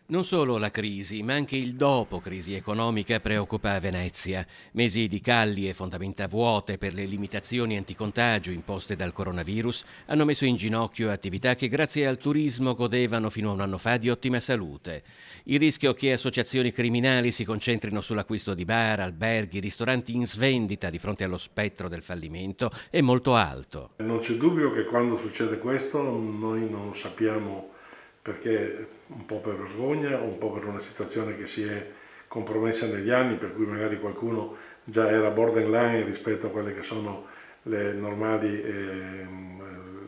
Non solo la crisi, ma anche il dopo crisi economica preoccupa Venezia. Mesi di calli e fondamenta vuote per le limitazioni anticontagio imposte dal coronavirus hanno messo in ginocchio attività che grazie al turismo godevano fino a un anno fa di ottima salute. Il rischio che associazioni criminali si concentrino sull'acquisto di bar, alberghi, ristoranti in svendita di fronte allo spettro del fallimento è molto alto. Non c'è dubbio che quando succede questo noi non lo sappiamo perché un po' per vergogna, un po' per una situazione che si è compromessa negli anni, per cui magari qualcuno già era borderline rispetto a quelle che sono le normali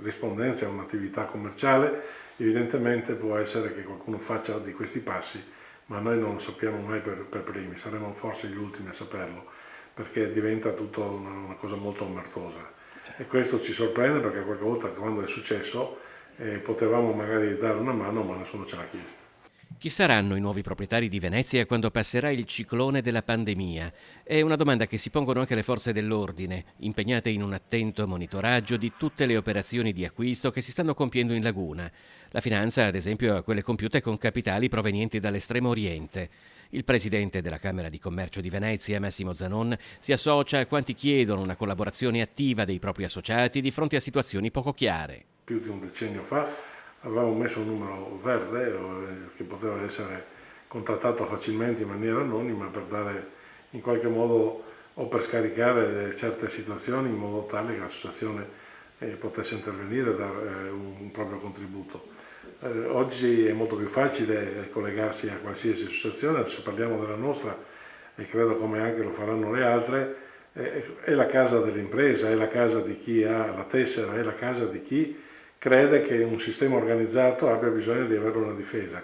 rispondenze a un'attività commerciale. Evidentemente può essere che qualcuno faccia di questi passi, ma noi non lo sappiamo mai per primi, saremo forse gli ultimi a saperlo, perché diventa tutto una cosa molto omertosa. E questo ci sorprende perché qualche volta quando è successo potevamo magari dare una mano ma nessuno ce l'ha chiesto. Chi saranno i nuovi proprietari di Venezia quando passerà il ciclone della pandemia? È una domanda che si pongono anche le forze dell'ordine, impegnate in un attento monitoraggio di tutte le operazioni di acquisto che si stanno compiendo in laguna. La finanza, ad esempio, a quelle compiute con capitali provenienti dall'estremo oriente. Il presidente della Camera di Commercio di Venezia, Massimo Zanon, si associa a quanti chiedono una collaborazione attiva dei propri associati di fronte a situazioni poco chiare. Più di un decennio fa avevamo messo un numero verde che poteva essere contattato facilmente in maniera anonima per dare in qualche modo o per scaricare certe situazioni in modo tale che l'associazione potesse intervenire e dare un proprio contributo. Oggi è molto più facile collegarsi a qualsiasi associazione, se parliamo della nostra e credo come anche lo faranno le altre, è la casa dell'impresa, è la casa di chi ha la tessera, è la casa di chi crede che un sistema organizzato abbia bisogno di avere una difesa.